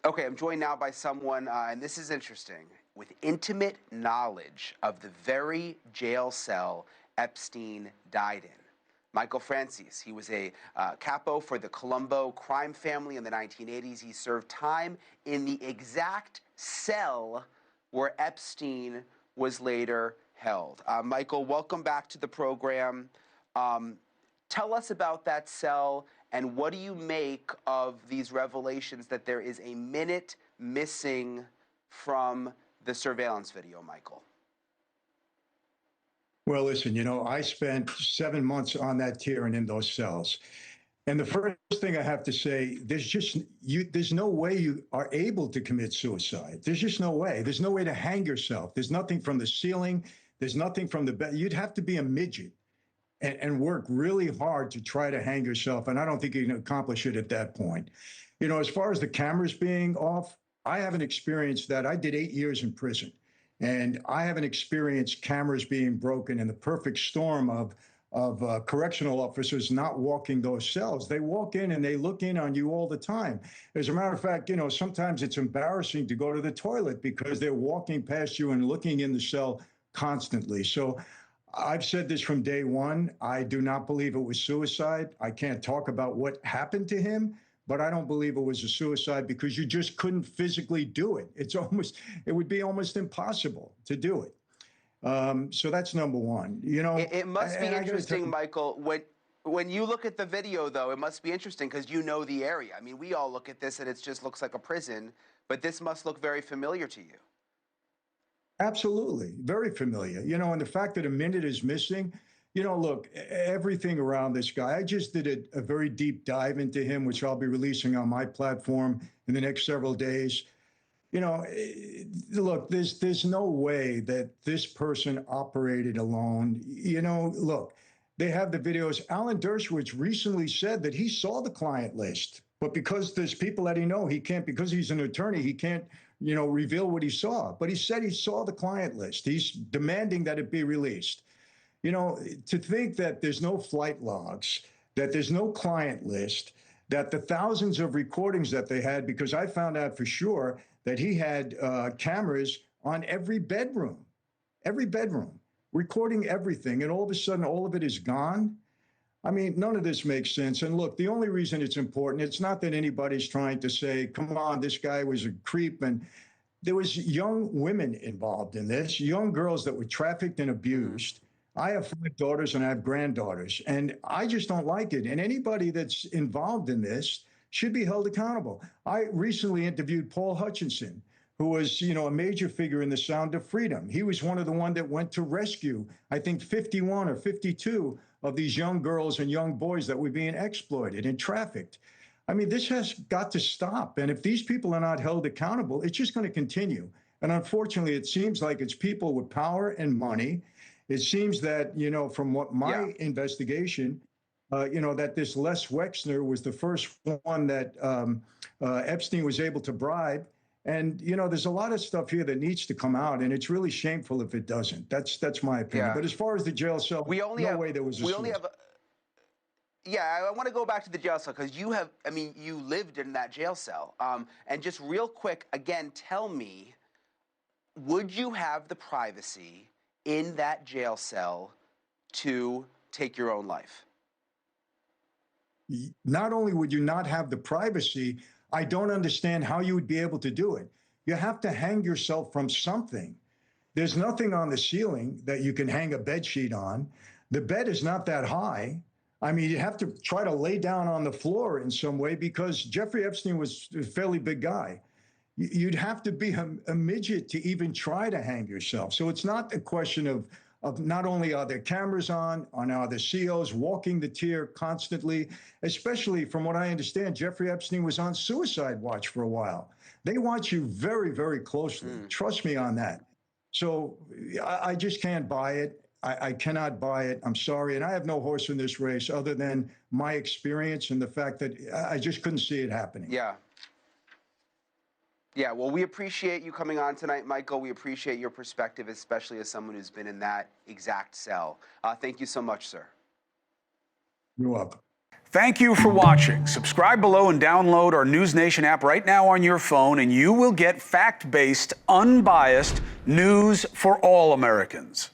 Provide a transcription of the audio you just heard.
Okay, I'm joined now by someone, and this is interesting, with intimate knowledge of the very jail cell Epstein died in. Michael Franzese, he was a capo for the Colombo crime family in the 1980s. He served time in the exact cell where Epstein was later held. Michael, welcome back to the program. Tell us about that cell, and what do you make of these revelations that there is a minute missing from the surveillance video, Michael? Well, listen, I spent 7 months on that tier and in those cells. And the first thing I have to say, there's no way you are able to commit suicide. There's just no way. There's no way to hang yourself. There's nothing from the ceiling. There's nothing from the bed. You'd have to be a midget and work really hard to try to hang yourself. And I don't think you can accomplish it at that point. As far as the cameras being off, I haven't experienced that. I did 8 years in prison, and I haven't experienced cameras being broken in the perfect storm of correctional officers not walking those cells. They walk in and they look in on you all the time. As a matter of fact, sometimes it's embarrassing to go to the toilet because they're walking past you and looking in the cell constantly. So I've said this from day one. I do not believe it was suicide. I can't talk about what happened to him, but I don't believe it was a suicide because you just couldn't physically do it. It would be almost impossible to do it. So that's number one. It must be interesting, Michael, when you look at the video, though, it must be interesting because you know the area. I mean, we all look at this and it just looks like a prison, but this must look very familiar to you. Absolutely. Very familiar. And the fact that a minute is missing, look, everything around this guy, I just did a very deep dive into him, which I'll be releasing on my platform in the next several days. Look, there's no way that this person operated alone. Look, they have the videos. Alan Dershowitz recently said that he saw the client list, but because there's people that he can't, because he's an attorney, he can't, reveal what he saw. But he said he saw the client list. He's demanding that it be released. To think that there's no flight logs, that there's no client list, that the thousands of recordings that they had, because I found out for sure that he had cameras on every bedroom, recording everything, and all of a sudden, all of it is gone. I mean, none of this makes sense. And look, the only reason it's important, it's not that anybody's trying to say, come on, this guy was a creep. And there was young women involved in this, young girls that were trafficked and abused. I have 5 daughters and I have granddaughters, and I just don't like it. And anybody that's involved in this should be held accountable. I recently interviewed Paul Hutchinson, who was, a major figure in the Sound of Freedom. He was one of the ones that went to rescue, I think, 51 or 52 of these young girls and young boys that were being exploited and trafficked. I mean, this has got to stop. And if these people are not held accountable, it's just going to continue. And unfortunately, it seems like it's people with power and money. It seems that, from what my investigation, that this Les Wexner was the first one that Epstein was able to bribe. And, there's a lot of stuff here that needs to come out, and it's really shameful if it doesn't. That's my opinion. But as far as the jail cell, no way there was a suicide. I want to go back to the jail cell because you lived in that jail cell. And just real quick, again, tell me, would you have the privacy in that jail cell to take your own life? Not only would you not have the privacy, I don't understand how you would be able to do it. You have to hang yourself from something. There's nothing on the ceiling that you can hang a bed sheet on. The bed is not that high. I mean, you have to try to lay down on the floor in some way because Jeffrey Epstein was a fairly big guy. You'd have to be a midget to even try to hang yourself. So it's not a question of not only are there cameras on are the COs walking the tier constantly, especially from what I understand, Jeffrey Epstein was on suicide watch for a while. They watch you very, very closely. Trust me on that. So I just can't buy it. I cannot buy it. I'm sorry. And I have no horse in this race other than my experience and the fact that I just couldn't see it happening. Yeah, well, we appreciate you coming on tonight, Michael. We appreciate your perspective, especially as someone who's been in that exact cell. Thank you so much, sir. You're welcome. Thank you for watching. Subscribe below and download our NewsNation app right now on your phone, and you will get fact-based, unbiased news for all Americans.